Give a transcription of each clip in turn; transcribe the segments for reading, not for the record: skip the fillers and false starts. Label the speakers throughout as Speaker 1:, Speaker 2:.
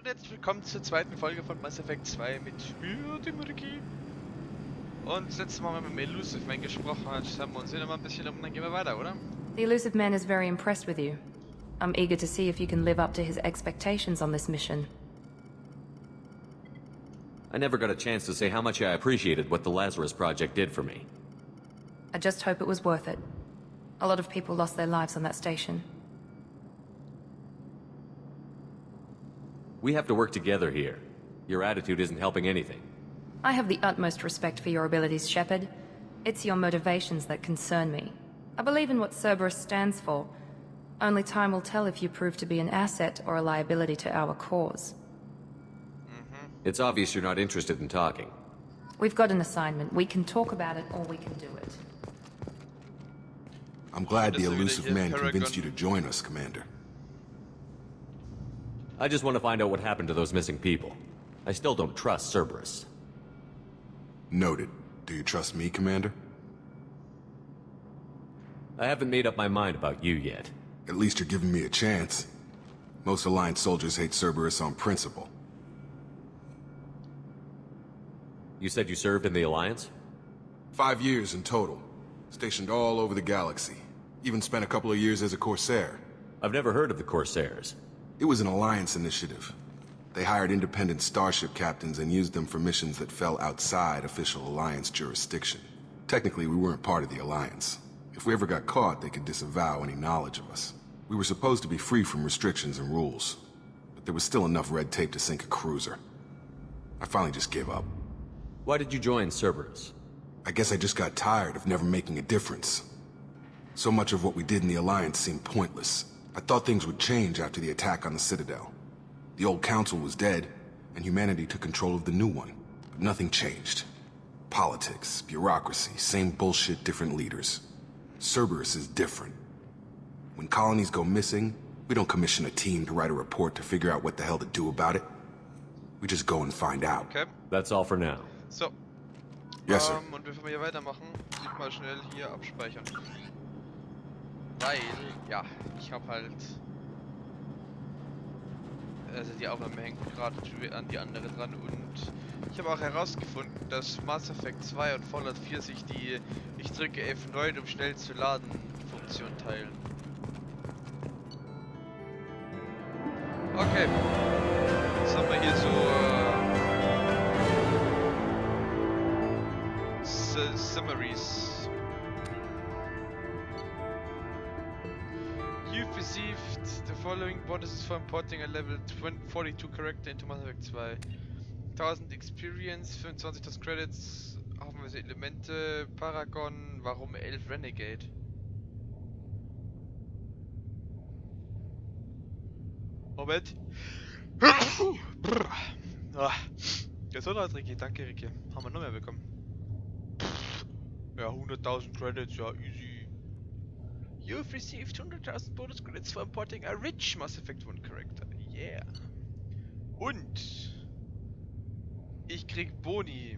Speaker 1: und herzlich willkommen zur zweiten Folge von Mass Effect 2 mit mir, dem Ricky. Und das letzte Mal, wenn wir mit dem Elusive Man gesprochen haben wir uns wieder mal ein bisschen um, dann gehen wir weiter, oder?
Speaker 2: The Elusive Man is very impressed with you. I'm eager to see if you can live up to his expectations on this mission.
Speaker 3: I never got a chance to say how much I appreciated what the Lazarus Project did for me.
Speaker 2: I just hope it was worth it. A lot of people lost their lives on that station.
Speaker 3: We have to work together here. Your attitude isn't helping anything.
Speaker 2: I have the utmost respect for your abilities, Shepard. It's your motivations that concern me. I believe in what Cerberus stands for. Only time will tell if you prove to be an asset or a liability to our cause.
Speaker 3: It's obvious you're not interested in talking.
Speaker 2: We've got an assignment. We can talk about it or we can do it.
Speaker 4: I'm glad the Elusive Man convinced you to join us, Commander.
Speaker 3: I just want to find out what happened to those missing people. I still don't trust Cerberus.
Speaker 4: Noted. Do you trust me, Commander?
Speaker 3: I haven't made up my mind about you yet.
Speaker 4: At least you're giving me a chance. Most Alliance soldiers hate Cerberus on principle.
Speaker 3: You said you served in the Alliance?
Speaker 4: 5 years in total. Stationed all over the galaxy. Even spent a couple of years as a Corsair.
Speaker 3: I've never heard of the Corsairs.
Speaker 4: It was an Alliance initiative. They hired independent starship captains and used them for missions that fell outside official Alliance jurisdiction. Technically, we weren't part of the Alliance. If we ever got caught, they could disavow any knowledge of us. We were supposed to be free from restrictions and rules, but there was still enough red tape to sink a cruiser. I finally just gave up.
Speaker 3: Why did you join Cerberus?
Speaker 4: I guess I just got tired of never making a difference. So much of what we did in the Alliance seemed pointless. I thought things would change after the attack on the Citadel. The old council was dead, and humanity took control of the new one. But nothing changed. Politics, bureaucracy, same bullshit, different leaders. Cerberus is different. When colonies go missing, we don't commission a team to write a report to figure out what the hell to do about it. We just go and find out.
Speaker 1: Okay.
Speaker 3: That's all for now.
Speaker 1: So.
Speaker 4: Yes, sir.
Speaker 1: Und bevor wir hier weitermachen, muss ich mal schnell hier abspeichern. Weil, ja, ich habe halt... Also die Aufnahme hängt gerade an die andere dran und ich habe auch herausgefunden, dass Mass Effect 2 und Fallout 4 sich die "Ich drücke F9 um schnell zu laden" Funktion teilen. Okay. Jetzt haben wir hier so Summaries. You've received the following bonuses for importing a level 42 character into Mass Effect 2. 1000 Experience, 25.000 Credits, haufenweise Elemente, Paragon, warum 11 Renegade? Moment. Gesundheit, Ricky, danke Ricky. Haben wir noch mehr bekommen. Ja, 100.000 Credits, ja, easy. You've received 100.000 bonus credits for importing a rich Mass Effect 1 character. Yeah. Und ich krieg Boni.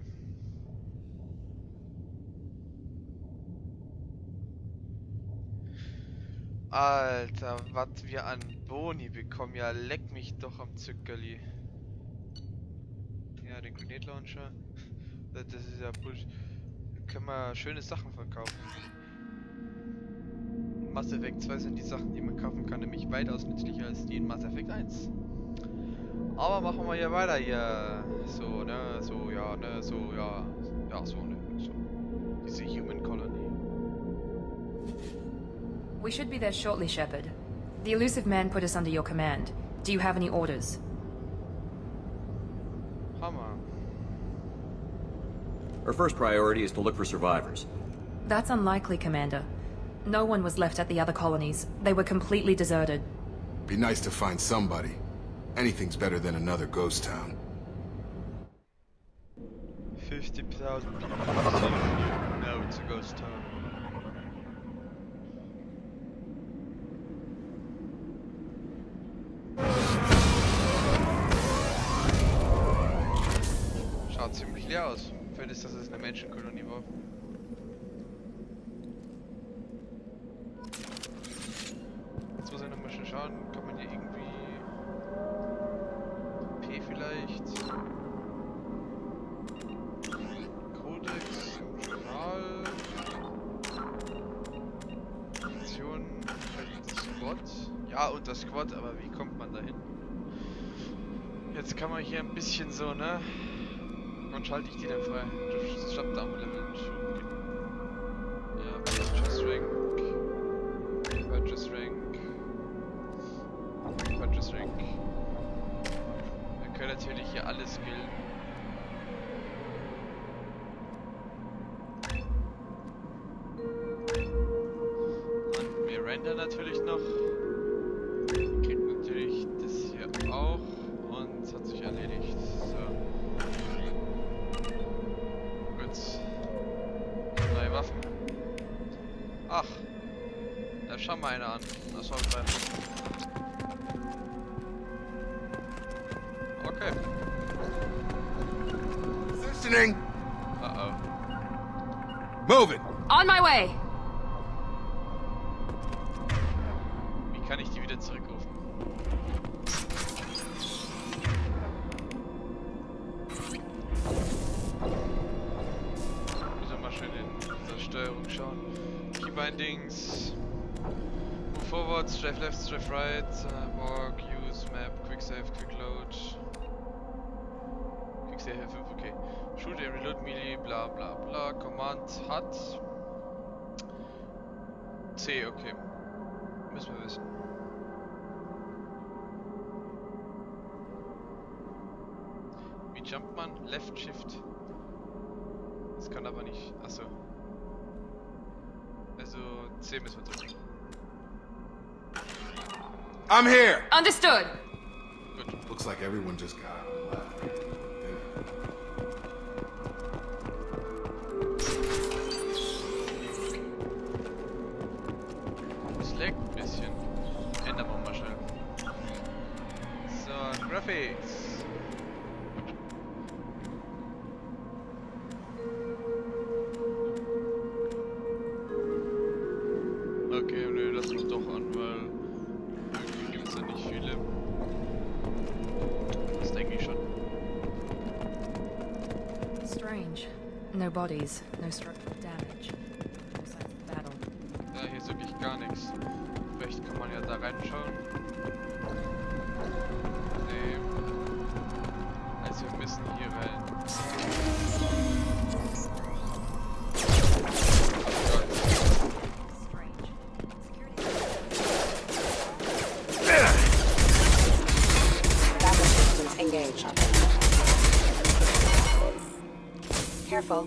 Speaker 1: Alter, was wir an Boni bekommen. Ja, leck mich doch am Zückerli. Ja, den Grenade Launcher. Das ist ja Bullshit. Können wir schöne Sachen verkaufen. Mass Effect 2 sind die Sachen, die man kaufen kann, nämlich weitaus nützlicher als die in Mass Effect 1. Aber machen wir hier weiter hier. So, ne, so, ja, ne, so, ja. Ja, so, ne, so. Diese Human Colony.
Speaker 2: We should be there shortly, Shepard. The Elusive Man put us under your command. Do you have any orders?
Speaker 1: Hammer.
Speaker 3: Our first priority is to look for survivors.
Speaker 2: That's unlikely, Commander. No one was left at the other colonies. They were completely deserted.
Speaker 4: Be nice to find somebody. Anything's better than another ghost town.
Speaker 1: 50,000 people. No, it's a ghost town. Schaut ziemlich leer aus. Für das, dass es eine Menschenkolonie war. Jetzt muss ich nochmal schon schauen, kann man hier irgendwie Ja, und das Squad, aber wie kommt man da hin? Jetzt kann man hier ein bisschen so, ne? Wann schalte ich die denn frei? Shutdown-Level. Ja, Purchase Rank. Purchase Rank. Purchase Rank. Wir können natürlich hier alles skillen. Und wir rendern natürlich noch. Kriegt natürlich das hier auch. Und es hat sich erledigt. So. Gut. Neue Waffen. Ach. Da schauen wir eine an. Das soll bleiben. Okay.
Speaker 4: Positioning!
Speaker 1: Uh-oh.
Speaker 4: Move it!
Speaker 2: On my way!
Speaker 1: Wie kann ich die wieder zurückrufen? Müssen wir mal schön in unsere Steuerung schauen. Keybindings. Move forward, strafe left, strafe right, walk, use, map, quick save, quick load. Quick save F5, okay. Shoot and reload melee, bla bla bla. Command hat C, okay. Müssen wir wissen. Wie jumpt man? Left Shift. Das kann aber nicht. Achso. Also C müssen wir drücken.
Speaker 4: I'm here!
Speaker 2: Understood!
Speaker 1: Gut.
Speaker 4: Looks like everyone just got up and left.
Speaker 1: Es leckt ein bisschen. Ändern wir mal schnell. So, Graphics. Okay, nö, lass uns doch an, weil irgendwie gibt es ja nicht viele. Das denke ich schon.
Speaker 2: Strange. No bodies, no structural damage. No signs of battle.
Speaker 1: Ja, hier ist wirklich gar nichts. Vielleicht kann man ja da reinschauen. Nee. Also wir müssen hier rein.
Speaker 2: Strange.
Speaker 5: Backup systems engaged. Careful.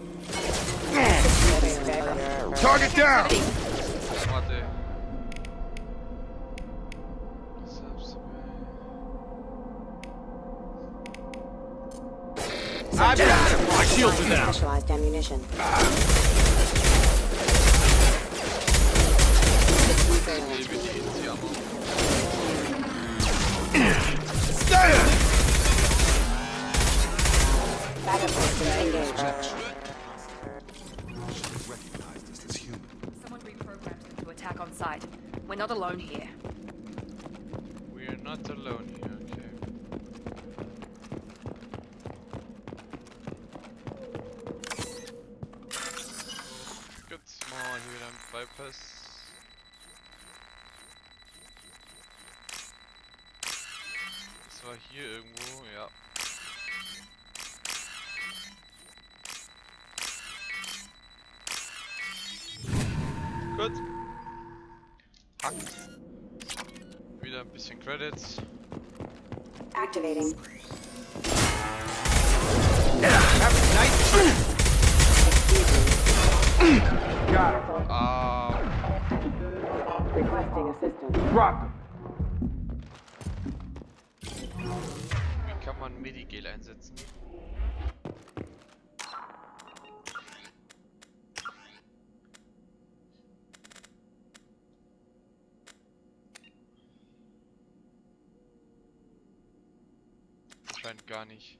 Speaker 4: Target down!
Speaker 1: Warte.
Speaker 4: I've got him! My shields are down!
Speaker 5: Specialized ammunition. Backup systems engaged.
Speaker 4: Recognized us as human.
Speaker 2: Someone reprogrammed them to attack on sight. We're not alone here.
Speaker 1: We are not alone here, okay. Gut, machen wir hier wieder einen Bypass. Das war hier irgendwo, ja. Gut. Hackt. Wieder ein bisschen Credits.
Speaker 5: Activating. Requesting assistance.
Speaker 1: Wie kann man Medigel einsetzen? Anscheinend gar nicht.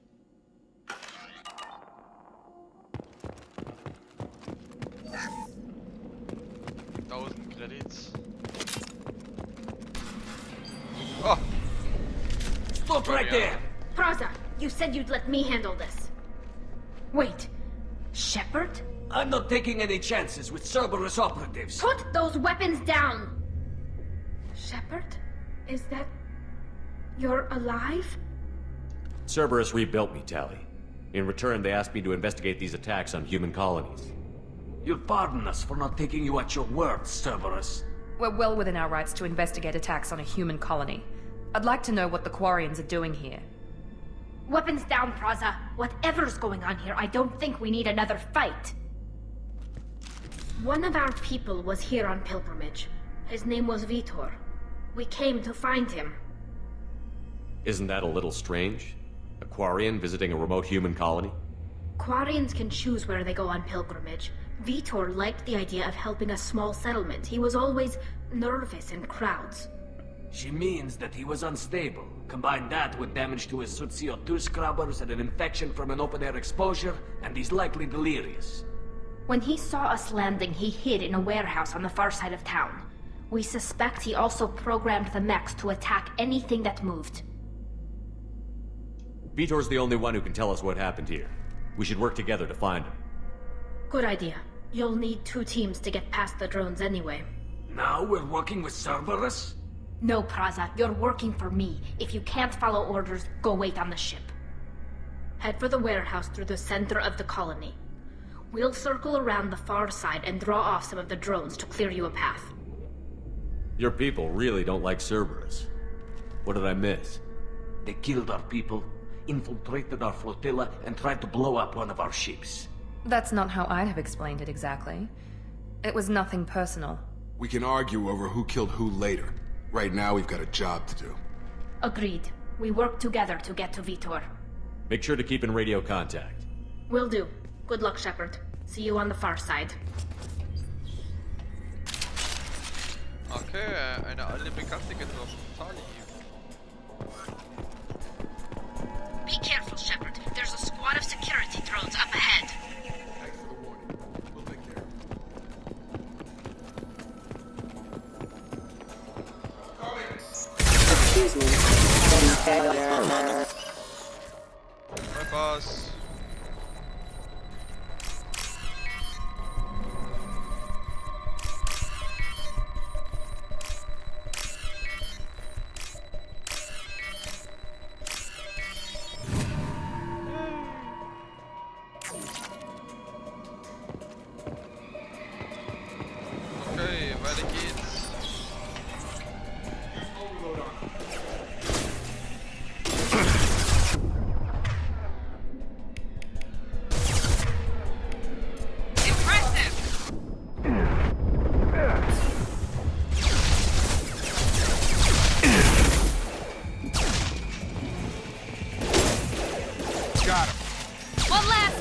Speaker 1: Credits. Oh!
Speaker 6: Stop right there!
Speaker 7: Praza, you said you'd let me handle this. Wait, Shepard?
Speaker 6: I'm not taking any chances with Cerberus operatives.
Speaker 7: Put those weapons down! Shepard? Is that... You're alive?
Speaker 3: Cerberus rebuilt me, Tally. In return, they asked me to investigate these attacks on human colonies.
Speaker 6: You'll pardon us for not taking you at your word, Cerberus.
Speaker 2: We're well within our rights to investigate attacks on a human colony. I'd like to know what the Quarians are doing here.
Speaker 7: Weapons down, Praza. Whatever's going on here, I don't think we need another fight. One of our people was here on pilgrimage. His name was Vitor. We came to find him.
Speaker 3: Isn't that a little strange? A Quarian visiting a remote human colony?
Speaker 7: Quarians can choose where they go on pilgrimage. Vitor liked the idea of helping a small settlement. He was always nervous in crowds.
Speaker 6: She means that he was unstable. Combine that with damage to his CO2 scrubbers and an infection from an open-air exposure, and he's likely delirious.
Speaker 7: When he saw us landing, he hid in a warehouse on the far side of town. We suspect he also programmed the mechs to attack anything that moved.
Speaker 3: Vitor's the only one who can tell us what happened here. We should work together to find him.
Speaker 7: Good idea. You'll need 2 teams to get past the drones anyway.
Speaker 6: Now we're working with Cerberus?
Speaker 7: No, Praza, you're working for me. If you can't follow orders, go wait on the ship. Head for the warehouse through the center of the colony. We'll circle around the far side and draw off some of the drones to clear you a path.
Speaker 3: Your people really don't like Cerberus. What did I miss?
Speaker 6: They killed our people, infiltrated our flotilla, and tried to blow up one of our ships.
Speaker 2: That's not how I'd have explained it exactly. It was nothing personal.
Speaker 4: We can argue over who killed who later. Right now, we've got a job to do.
Speaker 7: Agreed. We work together to get to Vitor.
Speaker 3: Make sure to keep in radio contact.
Speaker 7: Will do. Good luck, Shepard. See you on the far side.
Speaker 1: Okay, eine alte Bekannte getroffen. Tali.
Speaker 7: Be careful, Shepard. There's a squad of security drones up ahead.
Speaker 4: Thanks for the warning. We'll take care.
Speaker 5: Excuse me.
Speaker 1: Bye, boss. Okay, weiter geht's.
Speaker 4: Got him.
Speaker 2: One left!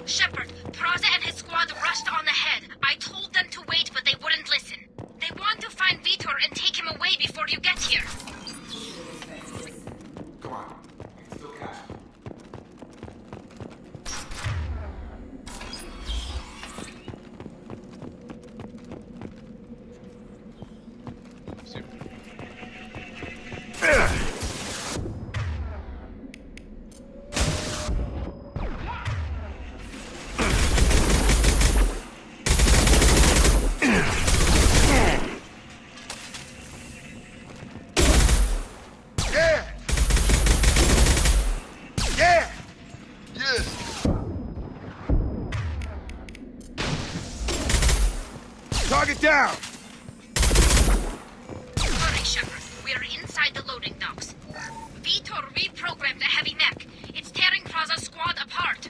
Speaker 7: Shepard, Praza and his squad rushed on ahead. I told them to wait, but they wouldn't listen. They want to find Vitor and take him away before you get here.
Speaker 4: Come on. We can still catch him. Yeah! Yeah! Yes! Target down!
Speaker 7: Hurry, Shepard. We are inside the loading docks. Vitor reprogrammed a heavy mech. It's tearing Praza's squad apart.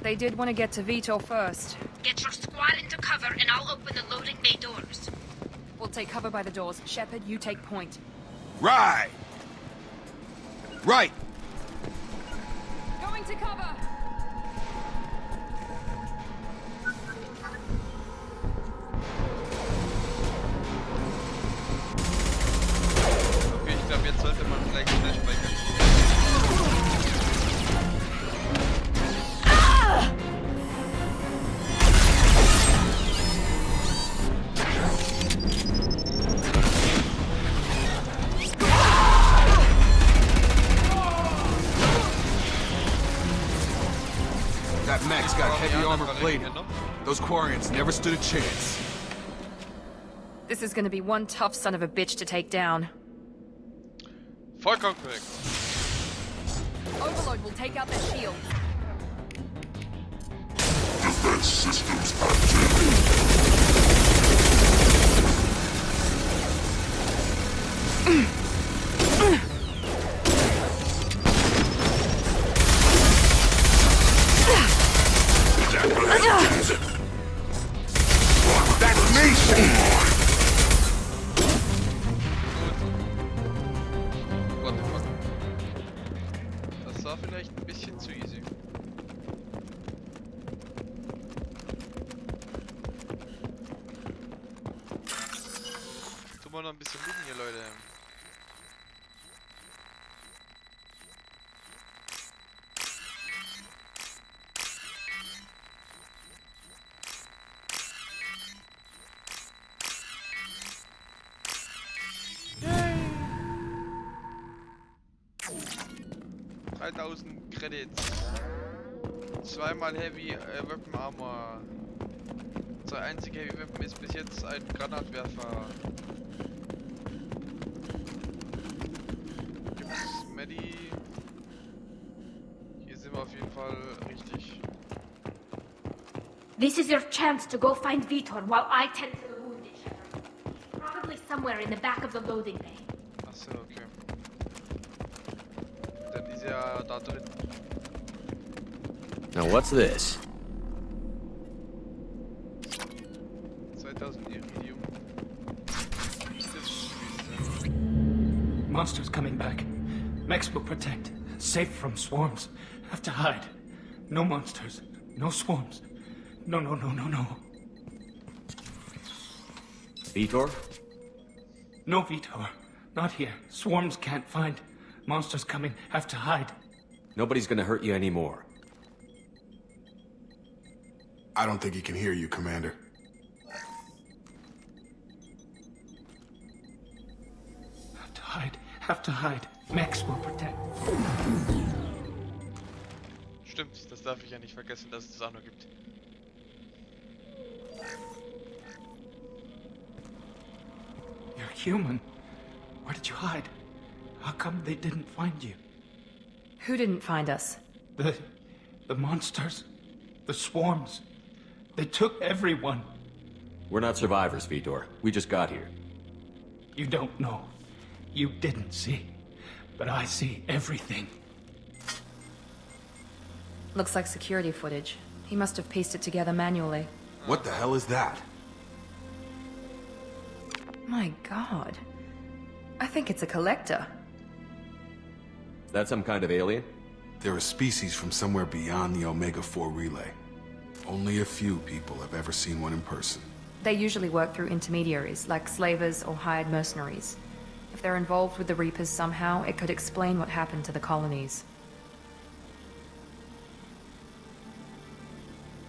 Speaker 2: They did want to get to Vitor first.
Speaker 7: Get your squad into cover and I'll open the loading bay doors.
Speaker 2: We'll take cover by the doors. Shepard, you take point.
Speaker 4: Right! Right!
Speaker 2: Going to cover!
Speaker 1: Okay, ich glaube, jetzt sollte man vielleicht schnell speichern.
Speaker 4: got
Speaker 1: Oh,
Speaker 4: heavy
Speaker 1: ja,
Speaker 4: armor
Speaker 1: dann
Speaker 4: plated.
Speaker 1: verrechnen,
Speaker 4: Those Quarians never stood a chance.
Speaker 2: This is gonna be one tough son of a bitch to take down.
Speaker 1: Vollkommen korrekt.
Speaker 2: Overload will take out their shield.
Speaker 4: That's me!
Speaker 1: What the fuck? Das war vielleicht ein bisschen zu easy. Tun wir noch ein bisschen looten hier, Leute. Yay! 3000 Credits. Zweimal Heavy Weapon Armor. Unser einziger Heavy Weapon ist bis jetzt ein Granatwerfer. Gibt's Medi? Hier sind wir auf jeden Fall richtig.
Speaker 7: This is your chance to go find Vitor while I tend to the wounded. He's probably somewhere in the back of the loading bay.
Speaker 1: Achso, okay. Dann ist er da drin.
Speaker 3: Now what's this?
Speaker 1: 2000 Iridium.
Speaker 6: Monsters coming back. Mechs will protect. Safe from swarms. Have to hide. No monsters. No swarms. No.
Speaker 3: Vitor?
Speaker 6: No Vitor. Not here. Swarms can't find. Monsters coming. Have to hide.
Speaker 3: Nobody's gonna hurt you anymore.
Speaker 4: I don't think he can hear you, Commander.
Speaker 6: Have to hide. Have to hide. Mechs will protect.
Speaker 1: Stimmt, das darf ich ja nicht vergessen, dass es das auch noch gibt.
Speaker 6: You're human. Where did you hide? How come they didn't find you?
Speaker 2: Who didn't find us?
Speaker 6: The monsters. The swarms. They took everyone.
Speaker 3: We're not survivors, Vitor. We just got here.
Speaker 6: You don't know. You didn't see. But I see everything.
Speaker 2: Looks like security footage. He must have pieced it together manually.
Speaker 4: What the hell is that?
Speaker 2: My god. I think it's a collector.
Speaker 3: Is that some kind of alien?
Speaker 4: They're a species from somewhere beyond the Omega-4 relay. Only a few people have ever seen one in person.
Speaker 2: They usually work through intermediaries, like slavers or hired mercenaries. If they're involved with the Reapers somehow, it could explain what happened to the colonies.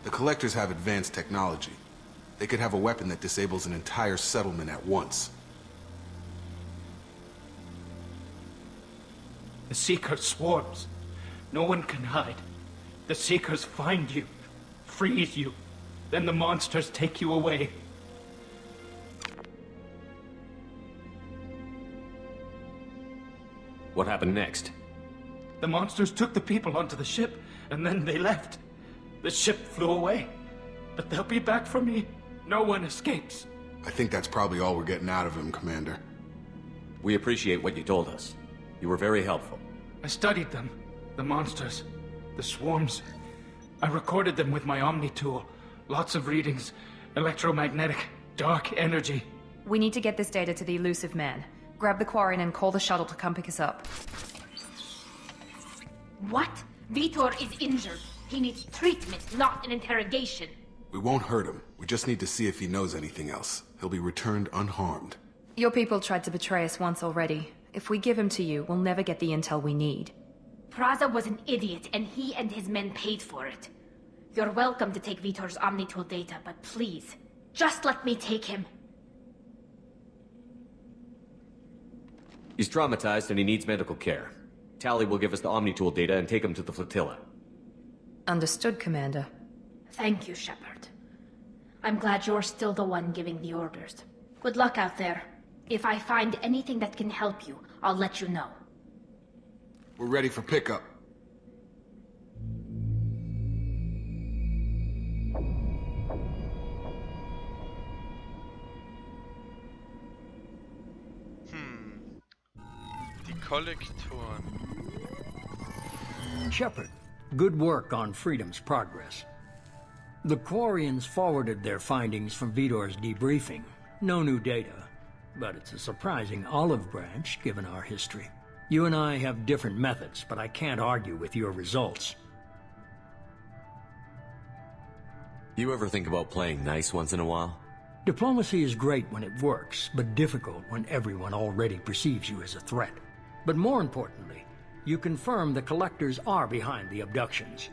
Speaker 4: The Collectors have advanced technology. They could have a weapon that disables an entire settlement at once.
Speaker 6: The Seeker swarms. No one can hide. The Seekers find you, freeze you, then the monsters take you away.
Speaker 3: What happened next?
Speaker 6: The monsters took the people onto the ship, and then they left. The ship flew away. But they'll be back for me. No one escapes.
Speaker 4: I think that's probably all we're getting out of him, Commander.
Speaker 3: We appreciate what you told us. You were very helpful.
Speaker 6: I studied them. The monsters. The swarms. I recorded them with my Omni tool. Lots of readings. Electromagnetic. Dark energy.
Speaker 2: We need to get this data to the elusive man. Grab the Quarian and call the shuttle to come pick us up.
Speaker 7: What? Vitor is injured. He needs treatment, not an interrogation.
Speaker 4: We won't hurt him. We just need to see if he knows anything else. He'll be returned unharmed.
Speaker 2: Your people tried to betray us once already. If we give him to you, we'll never get the intel we need.
Speaker 7: Praza was an idiot, and he and his men paid for it. You're welcome to take Vitor's Omnitool data, but please, just let me take him.
Speaker 3: He's traumatized and he needs medical care. Tally will give us the Omnitool data and take him to the flotilla.
Speaker 2: Understood, Commander.
Speaker 7: Thank you, Shepard. I'm glad you're still the one giving the orders. Good luck out there. If I find anything that can help you, I'll let you know.
Speaker 4: We're ready for pickup.
Speaker 1: Die Kollektoren.
Speaker 8: Shepard, good work on Freedom's progress. The Quarians forwarded their findings from Vidor's debriefing. No new data, but it's a surprising olive branch given our history. You and I have different methods, but I can't argue with your results.
Speaker 3: You ever think about playing nice once in a while?
Speaker 8: Diplomacy is great when it works, but difficult when everyone already perceives you as a threat. But more importantly, you confirm the Collectors are behind the abductions.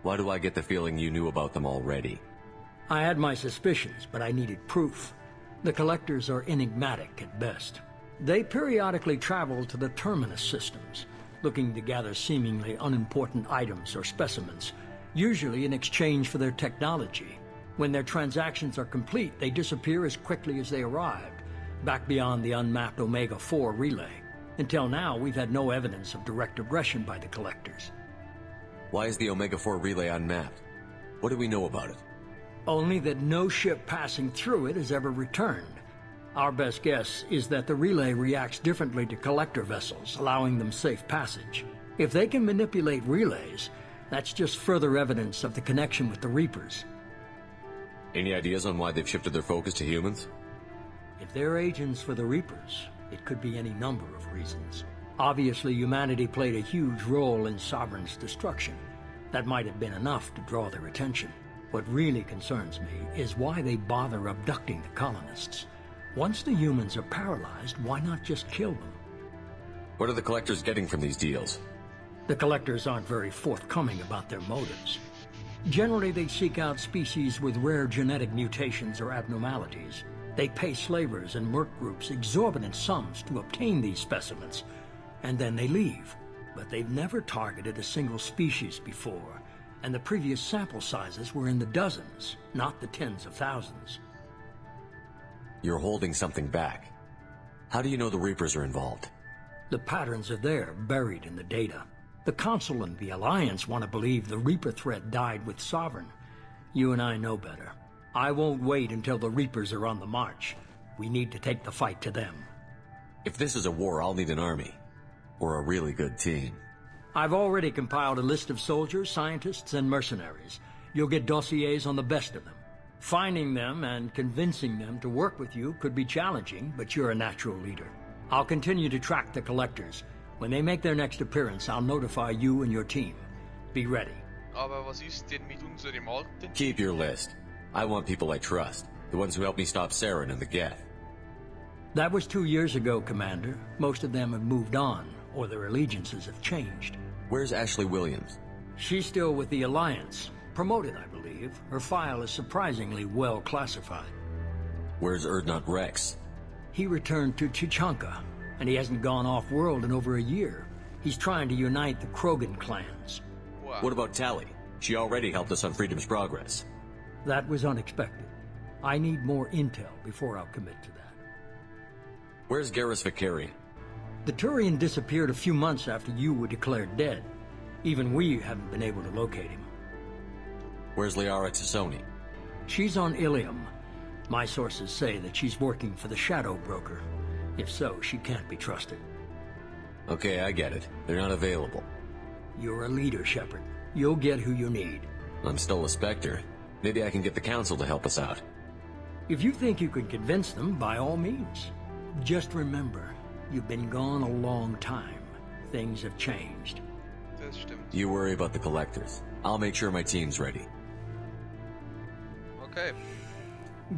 Speaker 3: Why do I get the feeling you knew about them already?
Speaker 8: I had my suspicions, but I needed proof. The Collectors are enigmatic at best. They periodically travel to the Terminus systems, looking to gather seemingly unimportant items or specimens, usually in exchange for their technology. When their transactions are complete, they disappear as quickly as they arrived, back beyond the unmapped Omega-4 relay. Until now, we've had no evidence of direct aggression by the Collectors.
Speaker 3: Why is the Omega-4 relay unmapped? What do we know about it?
Speaker 8: Only that no ship passing through it has ever returned. Our best guess is that the relay reacts differently to Collector vessels, allowing them safe passage. If they can manipulate relays, that's just further evidence of the connection with the Reapers.
Speaker 3: Any ideas on why they've shifted their focus to humans?
Speaker 8: If they're agents for the Reapers, it could be any number of reasons. Obviously, humanity played a huge role in Sovereign's destruction. That might have been enough to draw their attention. What really concerns me is why they bother abducting the colonists. Once the humans are paralyzed, why not just kill them?
Speaker 3: What are the Collectors getting from these deals?
Speaker 8: The Collectors aren't very forthcoming about their motives. Generally, they seek out species with rare genetic mutations or abnormalities. They pay slavers and merc groups exorbitant sums to obtain these specimens, and then they leave. But they've never targeted a single species before, and the previous sample sizes were in the dozens, not the tens of thousands.
Speaker 3: You're holding something back. How do you know the Reapers are involved?
Speaker 8: The patterns are there, buried in the data. The Council and the Alliance want to believe the Reaper threat died with Sovereign. You and I know better. I won't wait until the Reapers are on the march. We need to take the fight to them.
Speaker 3: If this is a war, I'll need an army. Or a really good team.
Speaker 8: I've already compiled a list of soldiers, scientists, and mercenaries. You'll get dossiers on the best of them. Finding them and convincing them to work with you could be challenging, but you're a natural leader. I'll continue to track the Collectors. When they make their next appearance, I'll notify you and your team. Be ready.
Speaker 1: Aber was ist denn mit unserem Alten?
Speaker 3: Keep your list. I want people I trust. The ones who helped me stop Saren and the Geth.
Speaker 8: That was 2 years ago, Commander. Most of them have moved on, or their allegiances have changed.
Speaker 3: Where's Ashley Williams?
Speaker 8: She's still with the Alliance. Promoted, I believe. Her file is surprisingly well classified.
Speaker 3: Where's Erdnot Rex?
Speaker 8: He returned to Chichanka, and he hasn't gone off-world in over a year. He's trying to unite the Krogan clans.
Speaker 1: Wow.
Speaker 3: What about Tali? She already helped us on Freedom's progress.
Speaker 8: That was unexpected. I need more intel before I'll commit to that.
Speaker 3: Where's Garrus Vicarian?
Speaker 8: The Turian disappeared a few months after you were declared dead. Even we haven't been able to locate him.
Speaker 3: Where's Liara Tassoni?
Speaker 8: She's on Ilium. My sources say that she's working for the Shadow Broker. If so, she can't be trusted.
Speaker 3: Okay, I get it. They're not available.
Speaker 8: You're a leader, Shepard. You'll get who you need.
Speaker 3: I'm still a Spectre. Maybe I can get the Council to help us out.
Speaker 8: If you think you can convince them, by all means. Just remember, you've been gone a long time. Things have changed.
Speaker 1: Das stimmt.
Speaker 3: You worry about the Collectors. I'll make sure my team's ready.
Speaker 1: Okay.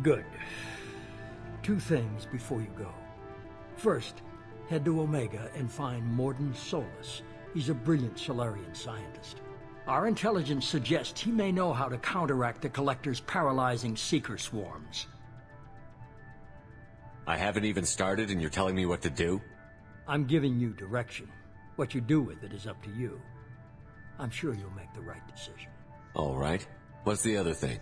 Speaker 8: Good. 2 things before you go. First, head to Omega and find Morden Solus. He's a brilliant Solarian scientist. Our intelligence suggests he may know how to counteract the Collector's paralyzing Seeker swarms.
Speaker 3: I haven't even started and you're telling me what to do?
Speaker 8: I'm giving you direction. What you do with it is up to you. I'm sure you'll make the right decision.
Speaker 3: All right. What's the other thing?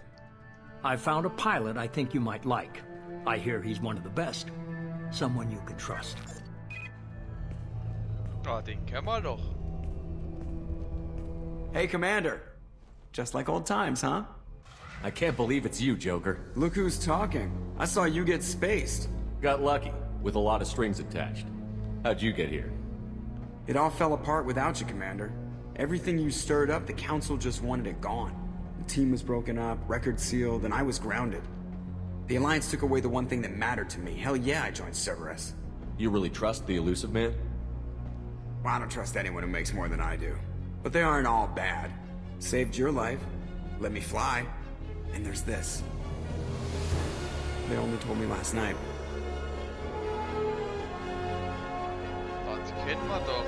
Speaker 8: I found a pilot I think you might like. I hear he's one of the best. Someone you can trust.
Speaker 1: Ah, den kennen wir doch.
Speaker 9: Hey, Commander. Just like old times, huh?
Speaker 3: I can't believe it's you, Joker.
Speaker 9: Look who's talking. I saw you get spaced.
Speaker 3: Got lucky, with a lot of strings attached. How'd you get here?
Speaker 9: It all fell apart without you, Commander. Everything you stirred up, the Council just wanted it gone. The team was broken up, record sealed, and I was grounded. The Alliance took away the one thing that mattered to me. Hell yeah, I joined Cerberus.
Speaker 3: You really trust the Elusive Man?
Speaker 9: Well, I don't trust anyone who makes more than I do. But they aren't all bad. Saved your life, let me fly, and there's this. They only told me last night.
Speaker 1: Das kennen wir doch.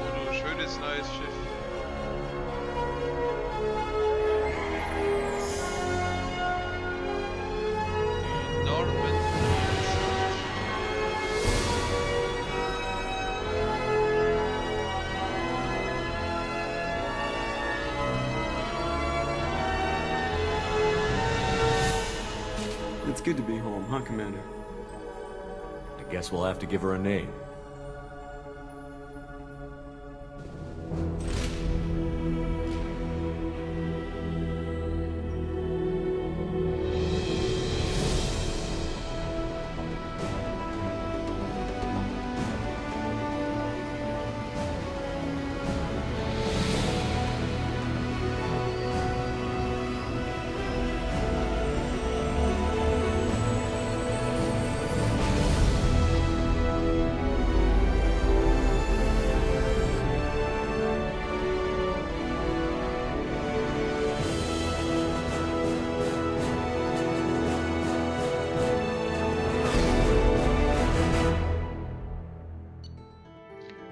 Speaker 1: Oh, du schönes neues Schiff. Die Normandy.
Speaker 9: It's good to be home, huh, Commander?
Speaker 3: I guess we'll have to give her a name.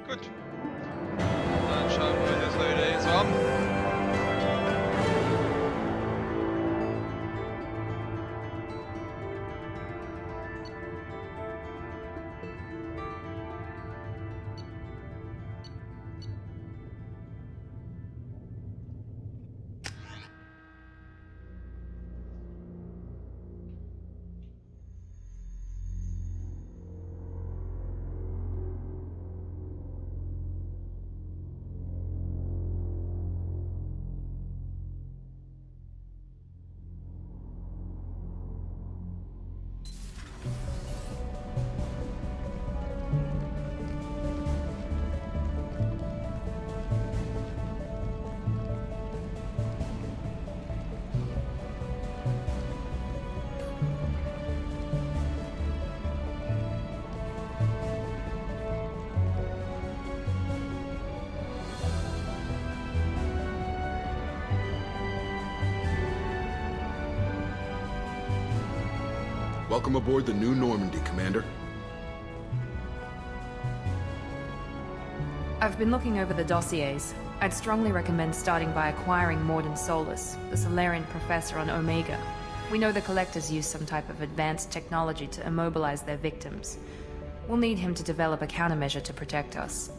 Speaker 1: Gut. Dann schauen wir das heute jetzt an.
Speaker 4: Welcome aboard the new Normandy, Commander.
Speaker 2: I've been looking over the dossiers. I'd strongly recommend starting by acquiring Morden Solus, the Solarian professor on Omega. We know the Collectors use some type of advanced technology to immobilize their victims. We'll need him to develop a countermeasure to protect us.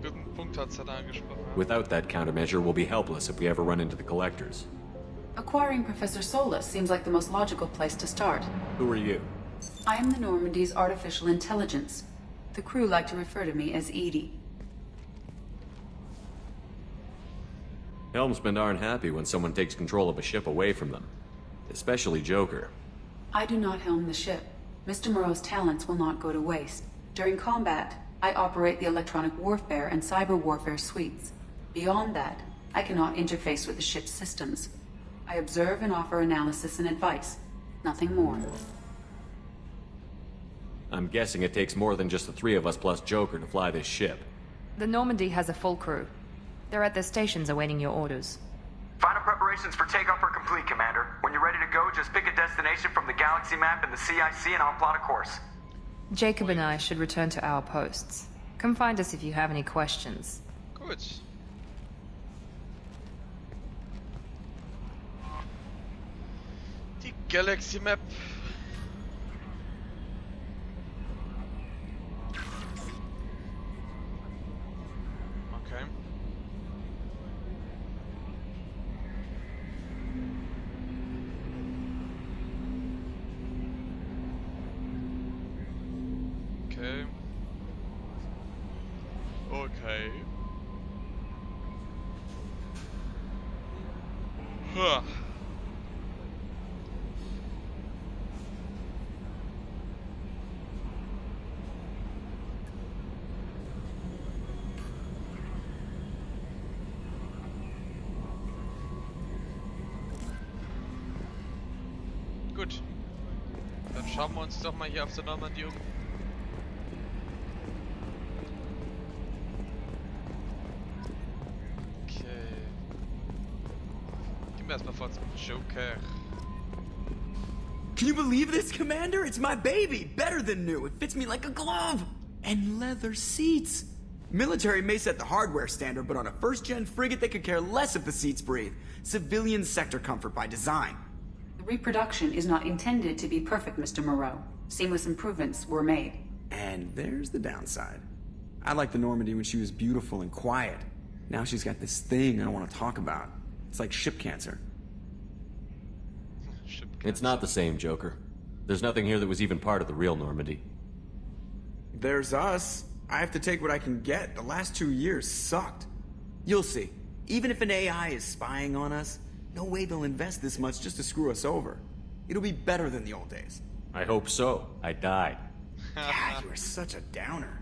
Speaker 1: Guten Punkt hat's da angesprochen.
Speaker 3: Without that countermeasure, we'll be helpless if we ever run into the Collectors.
Speaker 10: Acquiring Professor Solus seems like the most logical place to start.
Speaker 3: Who are you?
Speaker 10: I am the Normandy's artificial intelligence. The crew like to refer to me as Edie.
Speaker 3: Helmsmen aren't happy when someone takes control of a ship away from them. Especially Joker.
Speaker 10: I do not helm the ship. Mr. Moreau's talents will not go to waste. During combat, I operate the electronic warfare and cyber warfare suites. Beyond that, I cannot interface with the ship's systems. I observe and offer analysis and advice. Nothing more.
Speaker 3: I'm guessing it takes more than just the three of us plus Joker to fly this ship.
Speaker 2: The Normandy has a full crew. They're at their stations awaiting your orders.
Speaker 11: Final preparations for takeoff are complete, Commander. When you're ready to go, just pick a destination from the galaxy map and the CIC and I'll plot a course.
Speaker 2: Jacob and I should return to our posts. Come find us if you have any questions.
Speaker 1: Gut. Die Galaxy Map. Okay. Okay. Huh. Gut. Dann schauen wir uns doch mal hier auf der Normandie um. Okay. Gib mir erstmal vor zum Joker.
Speaker 9: Can you believe this, Commander? It's my baby! Better than new. It fits me like a glove! And leather seats! Military may set the hardware standard, but on a first-gen frigate they could care less if the seats breathe. Civilian sector comfort by design.
Speaker 10: The reproduction is not intended to be perfect, Mr. Moreau. Seamless improvements were made.
Speaker 9: And there's the downside. I liked the Normandy when she was beautiful and quiet. Now she's got this thing I don't want to talk about. It's like ship cancer.
Speaker 3: It's not the same, Joker. There's nothing here that was even part of the real Normandy.
Speaker 9: There's us. I have to take what I can get. The last 2 years sucked. You'll see. Even if an AI is spying on us, no way they'll invest this much just to screw us over. It'll be better than the old days.
Speaker 3: I hope so. I died.
Speaker 9: God, you are such a downer.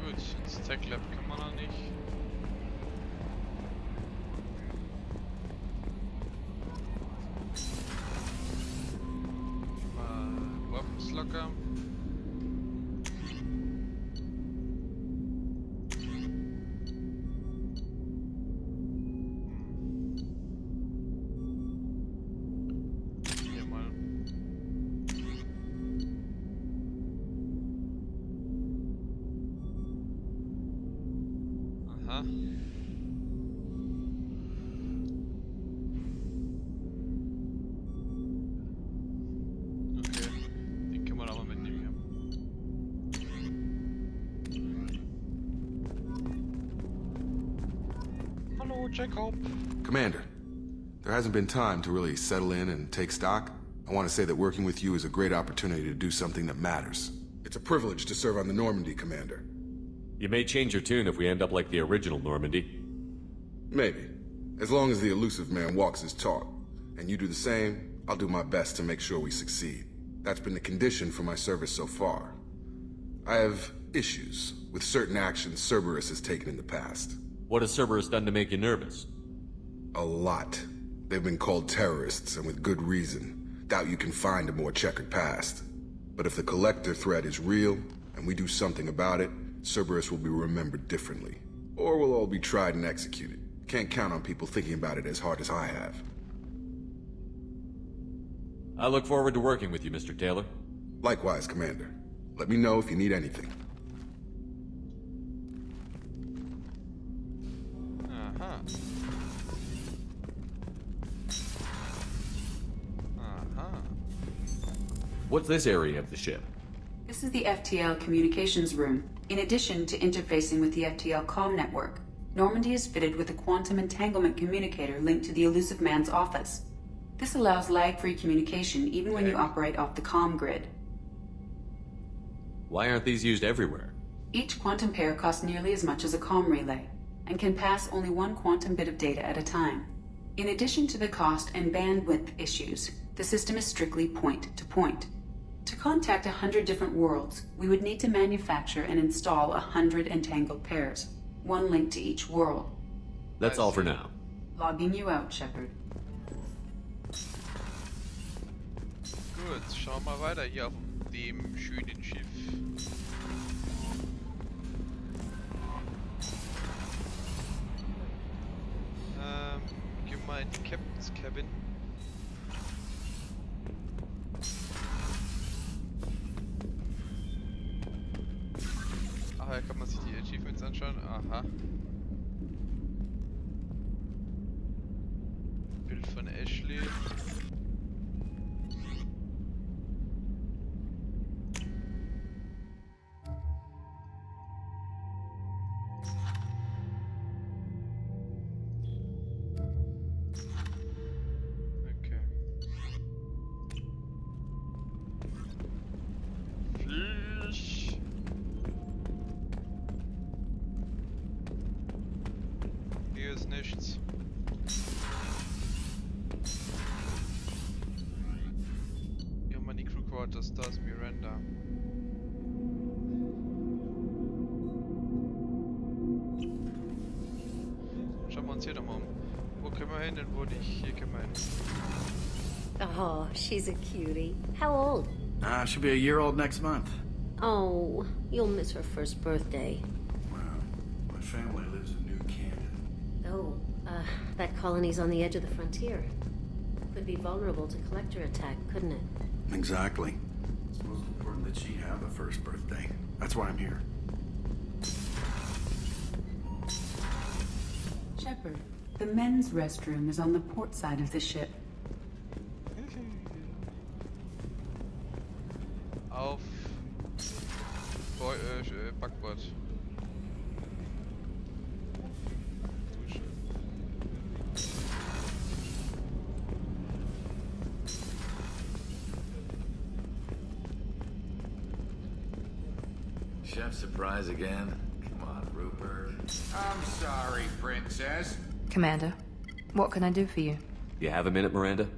Speaker 1: Gut, ins Tech Lab kann man noch nicht. Mal Waffenslocker. Hier mal. Aha. Okay, den können wir aber mitnehmen hier. Hallo, Jacob.
Speaker 4: Commander, there hasn't been time to really settle in and take stock. I want to say that working with you is a great opportunity to do something that matters. It's a privilege to serve on the Normandy, Commander.
Speaker 3: You may change your tune if we end up like the original Normandy.
Speaker 4: Maybe. As long as the elusive man walks his talk. And you do the same, I'll do my best to make sure we succeed. That's been the condition for my service so far. I have issues with certain actions Cerberus has taken in the past.
Speaker 3: What has Cerberus done to make you nervous?
Speaker 4: A lot. They've been called terrorists, and with good reason. Doubt you can find a more checkered past. But if the Collector threat is real, and we do something about it, Cerberus will be remembered differently. Or we'll all be tried and executed. Can't count on people thinking about it as hard as I have.
Speaker 3: I look forward to working with you, Mr. Taylor.
Speaker 4: Likewise, Commander. Let me know if you need anything.
Speaker 1: Aha. Aha.
Speaker 3: What's this area of the ship?
Speaker 10: This is the FTL communications room. In addition to interfacing with the FTL comm network, Normandy is fitted with a quantum entanglement communicator linked to the elusive man's office. This allows lag-free communication even when you operate off the comm grid.
Speaker 3: Why aren't these used everywhere?
Speaker 10: Each quantum pair costs nearly as much as a comm relay, and can pass only one quantum bit of data at a time. In addition to the cost and bandwidth issues, the system is strictly point-to-point. To contact 100 different worlds, we would need to manufacture and install 100 entangled pairs, one link to each world.
Speaker 3: That's all for now.
Speaker 10: Logging you out, Shepard.
Speaker 1: Gut, schauen wir mal weiter hier auf dem schönen Schiff. Gehen wir mal in die Captain's Cabin. Ach, hier kann man sich die Achievements anschauen. Aha. Bild von Ashley. da ist Miranda. Schauen wir uns hier doch mal um. Wo können wir hin denn wo nicht? Hier können wir hin.
Speaker 12: Oh, she's a cutie. How old?
Speaker 13: She'll be a year old next month.
Speaker 12: Oh, you'll miss her first birthday.
Speaker 13: Well, my family lives in New Canton.
Speaker 12: Oh, that colony's on the edge of the frontier. Could be vulnerable to collector attack, couldn't it?
Speaker 13: Exactly. It's most important that she have a first birthday. That's why I'm here.
Speaker 10: Shepard, the men's restroom is on the port side of the ship.
Speaker 1: Auf Backbord. Dusche.
Speaker 14: Chef surprise again? Come on, Rupert.
Speaker 15: I'm sorry, Princess.
Speaker 2: Commander, what can I do for you?
Speaker 3: You have a minute, Miranda?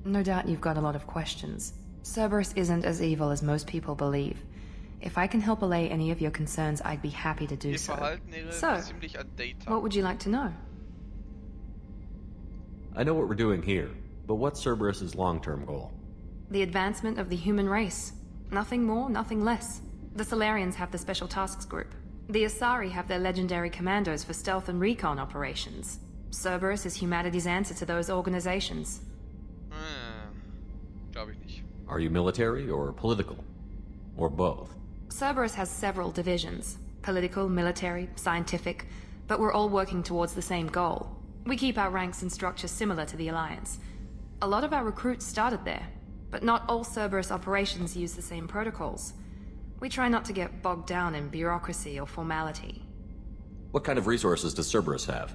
Speaker 2: No doubt you've got a lot of questions. Cerberus isn't as evil as most people believe. If I can help allay any of your concerns, I'd be happy to do so. So, what would you like to know?
Speaker 3: I know what we're doing here, but what's Cerberus's long-term goal?
Speaker 2: The advancement of the human race. Nothing more, nothing less. The Solarians have the Special Tasks Group. The Asari have their legendary commandos for stealth and recon operations. Cerberus is humanity's answer to those organizations.
Speaker 1: Glaube ich nicht.
Speaker 3: Are you military or political? Or both?
Speaker 2: Cerberus has several divisions. Political, military, scientific, but we're all working towards the same goal. We keep our ranks and structure similar to the Alliance. A lot of our recruits started there, but not all Cerberus operations use the same protocols. We try not to get bogged down in bureaucracy or formality.
Speaker 3: What kind of resources does Cerberus have?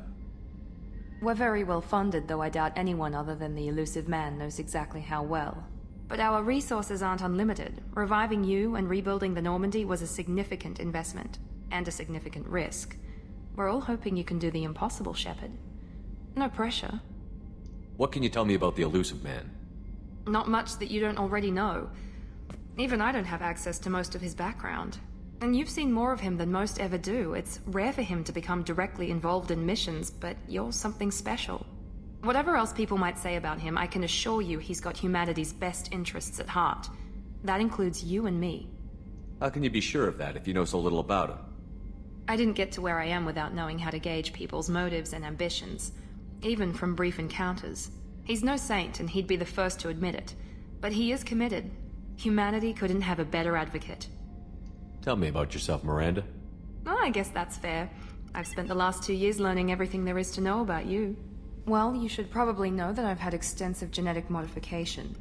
Speaker 2: We're very well funded, though I doubt anyone other than the elusive man knows exactly how well. But our resources aren't unlimited. Reviving you and rebuilding the Normandy was a significant investment, and a significant risk. We're all hoping you can do the impossible, Shepard. No pressure.
Speaker 3: What can you tell me about the elusive man?
Speaker 2: Not much that you don't already know. Even I don't have access to most of his background. And you've seen more of him than most ever do. It's rare for him to become directly involved in missions, but you're something special. Whatever else people might say about him, I can assure you he's got humanity's best interests at heart. That includes you and me.
Speaker 3: How can you be sure of that if you know so little about him?
Speaker 2: I didn't get to where I am without knowing how to gauge people's motives and ambitions, even from brief encounters. He's no saint, and he'd be the first to admit it. But he is committed. Humanity couldn't have a better advocate.
Speaker 3: Tell me about yourself, Miranda.
Speaker 2: Oh, I guess that's fair. I've spent the last 2 years learning everything there is to know about you. Well, you should probably know that I've had extensive genetic modification.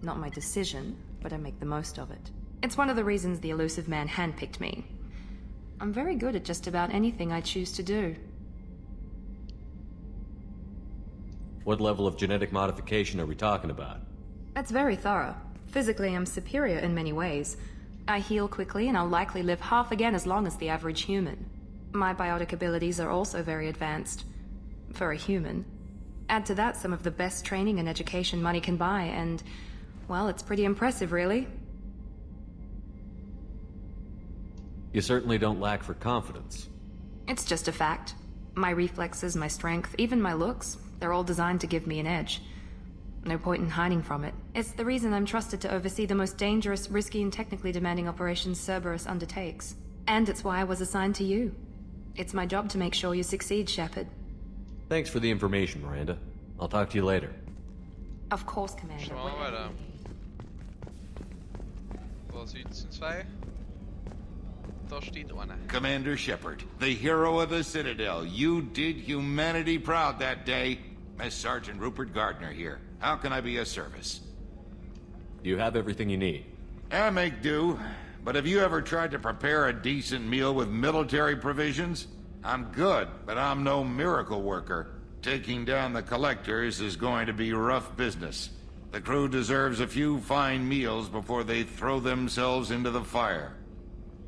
Speaker 2: Not my decision, but I make the most of it. It's one of the reasons the elusive man handpicked me. I'm very good at just about anything I choose to do.
Speaker 3: What level of genetic modification are we talking about?
Speaker 2: That's very thorough. Physically, I'm superior in many ways. I heal quickly, and I'll likely live half again as long as the average human. My biotic abilities are also very advanced. For a human. Add to that some of the best training and education money can buy, and, well, it's pretty impressive, really.
Speaker 3: You certainly don't lack for confidence.
Speaker 2: It's just a fact. My reflexes, my strength, even my looks, they're all designed to give me an edge. No point in hiding from it. It's the reason I'm trusted to oversee the most dangerous, risky, and technically demanding operations Cerberus undertakes. And it's why I was assigned to you. It's my job to make sure you succeed, Shepard.
Speaker 3: Thanks for the information, Miranda. I'll talk to you later.
Speaker 2: Of course, Commander.
Speaker 1: Schauen wir mal weiter. So, Süden sind 2. Da steht einer.
Speaker 15: Commander Shepard, the hero of the Citadel. You did humanity proud that day. Mess Sergeant Rupert Gardner here. How can I be of service?
Speaker 3: You have everything you need.
Speaker 15: I make do. But have you ever tried to prepare a decent meal with military provisions? I'm good, but I'm no miracle worker. Taking down the collectors is going to be rough business. The crew deserves a few fine meals before they throw themselves into the fire.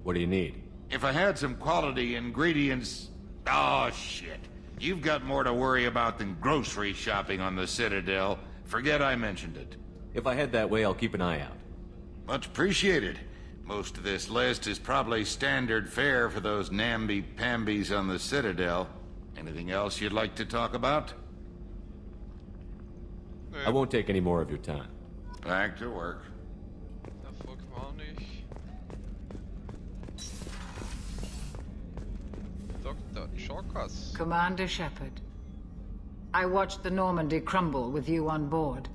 Speaker 3: What do you need?
Speaker 15: If I had some quality ingredients... Oh, shit. You've got more to worry about than grocery shopping on the Citadel. Forget I mentioned it.
Speaker 3: If I head that way, I'll keep an eye out.
Speaker 15: Much appreciated. Most of this list is probably standard fare for those namby-pambies on the Citadel. Anything else you'd like to talk about?
Speaker 3: I won't take any more of your time.
Speaker 15: Back to work.
Speaker 1: Davor können wir auch nicht. Dr. Chorkas.
Speaker 16: Commander Shepard, I watched the Normandy crumble with you on board.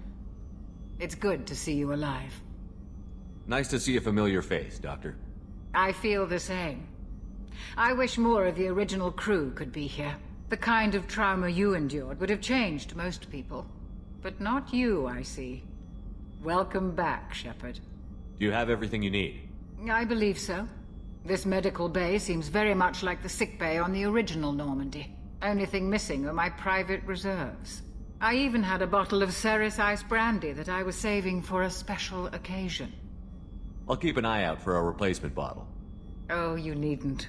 Speaker 16: It's good to see you alive.
Speaker 3: Nice to see a familiar face, Doctor.
Speaker 16: I feel the same. I wish more of the original crew could be here. The kind of trauma you endured would have changed most people. But not you, I see. Welcome back, Shepard.
Speaker 3: Do you have everything you need?
Speaker 16: I believe so. This medical bay seems very much like the sick bay on the original Normandy. Only thing missing are my private reserves. I even had a bottle of Ceres Ice Brandy that I was saving for a special occasion.
Speaker 3: I'll keep an eye out for a replacement bottle.
Speaker 16: Oh, you needn't.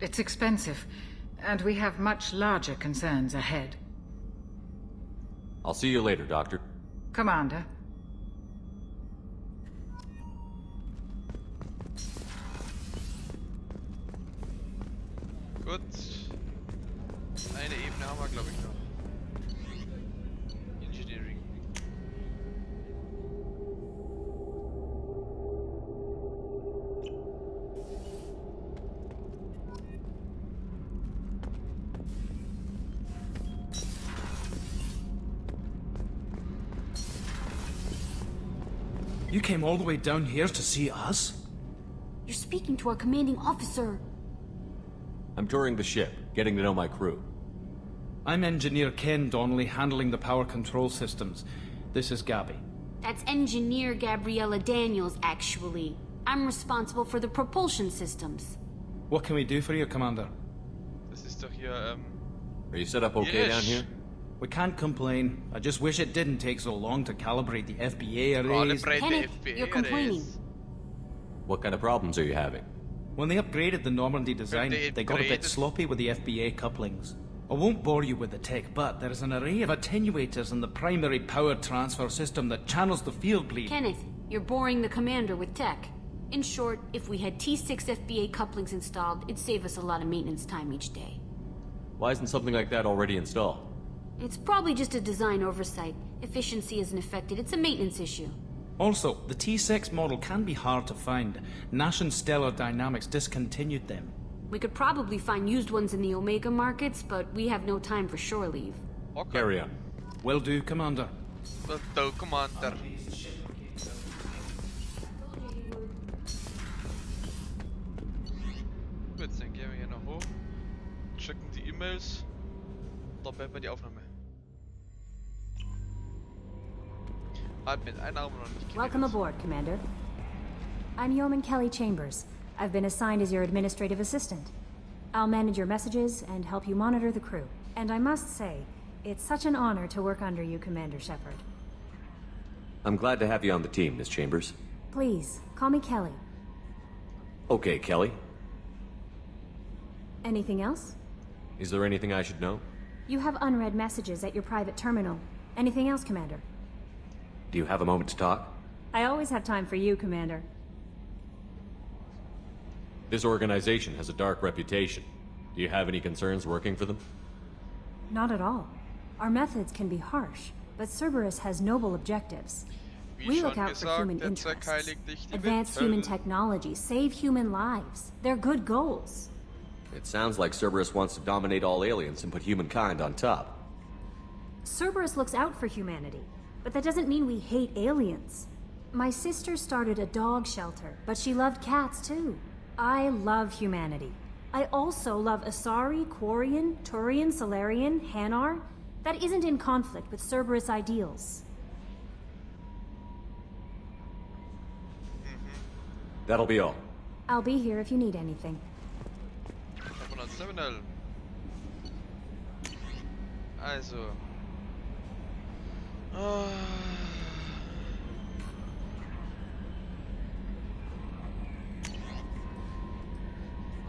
Speaker 16: It's expensive, and we have much larger concerns ahead.
Speaker 3: I'll see you later, Doctor.
Speaker 16: Commander.
Speaker 1: Gut. Eine Ebene haben wir, glaube ich, noch. Engineering.
Speaker 6: You came all the way down here to see us?
Speaker 17: You're speaking to our commanding officer.
Speaker 3: I'm touring the ship, getting to know my crew.
Speaker 6: I'm Engineer Ken Donnelly, handling the power control systems. This is Gabby.
Speaker 17: That's Engineer Gabriella Daniels, actually. I'm responsible for the propulsion systems.
Speaker 6: What can we do for you, Commander?
Speaker 1: Das ist doch hier,
Speaker 3: Are you set up okay down here?
Speaker 6: We can't complain. I just wish it didn't take so long to calibrate the FBA arrays.
Speaker 17: Kenneth, you're complaining.
Speaker 3: What kind of problems are you having?
Speaker 6: When they upgraded the Normandy design, they got a bit sloppy with the FBA couplings. I won't bore you with the tech, but there is an array of attenuators in the primary power transfer system that channels the field bleed.
Speaker 17: Kenneth, you're boring the commander with tech. In short, if we had T6 FBA couplings installed, it'd save us a lot of maintenance time each day.
Speaker 3: Why isn't something like that already installed?
Speaker 17: It's probably just a design oversight. Efficiency isn't affected, it's a maintenance issue.
Speaker 6: Also, the T6 model can be hard to find. Nash and Stellar Dynamics discontinued them.
Speaker 17: We could probably find used ones in the Omega markets, but we have no time for shore leave.
Speaker 1: Okay.
Speaker 3: Carry on.
Speaker 6: Will do, Commander.
Speaker 1: Will do, Commander. Gut, dann gehen wir hier noch hoch, checken die E-Mails und dann beenden wir die Aufnahme. Mit einer haben wir noch nicht
Speaker 18: Welcome aboard, Commander. I'm Yeoman Kelly Chambers. I've been assigned as your administrative assistant. I'll manage your messages and help you monitor the crew. And I must say, it's such an honor to work under you, Commander Shepard.
Speaker 3: I'm glad to have you on the team, Miss Chambers.
Speaker 18: Please, call me Kelly.
Speaker 3: Okay, Kelly.
Speaker 18: Anything else?
Speaker 3: Is there anything I should know?
Speaker 18: You have unread messages at your private terminal. Anything else, Commander?
Speaker 3: Do you have a moment to talk?
Speaker 18: I always have time for you, Commander.
Speaker 3: This organization has a dark reputation. Do you have any concerns working for them?
Speaker 18: Not at all. Our methods can be harsh, but Cerberus has noble objectives. We look out for human interests, advance human technology, save human lives. They're good goals.
Speaker 3: It sounds like Cerberus wants to dominate all aliens and put humankind on top.
Speaker 18: Cerberus looks out for humanity, but that doesn't mean we hate aliens. My sister started a dog shelter, but she loved cats too. I love humanity. I also love Asari, Quarian, Turian, Solarian, Hanar. That isn't in conflict with Cerberus ideals.
Speaker 3: That'll be all.
Speaker 18: I'll be here if you need anything.
Speaker 1: Also.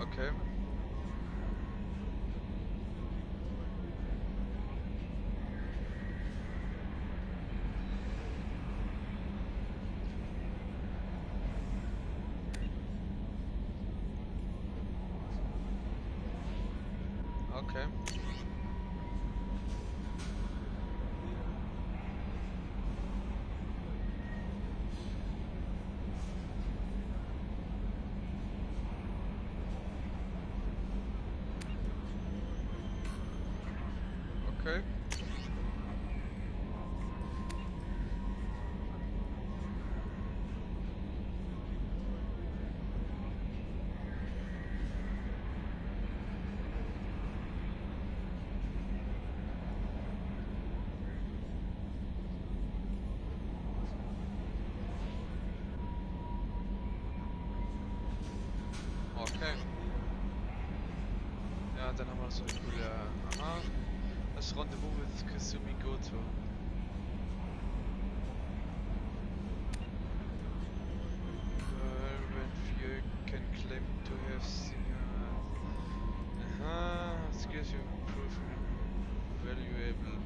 Speaker 1: Okay. Okay. Okay. Okay. Ja, dann haben wir so eine coole... Aha. Das Rendezvous with Kasumi Goto. When few can claim to have seen... Aha. Skills you prove valuable.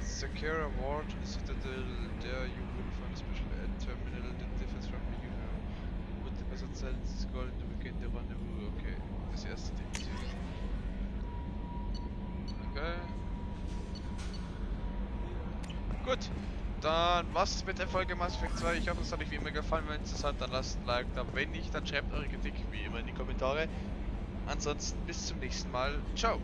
Speaker 1: Secure a ward in the citadel. There you will find a special end terminal that differs from the usual. With the method silence scroll to begin the rendezvous. Okay, das erste Ding. Okay. Gut, dann war's es mit der Folge Mass Effect 2. Ich hoffe, es hat euch wie immer gefallen. Wenn es hat, dann lasst ein Like da. Wenn nicht, dann schreibt eure Kritik wie immer in die Kommentare. Ansonsten bis zum nächsten Mal. Ciao.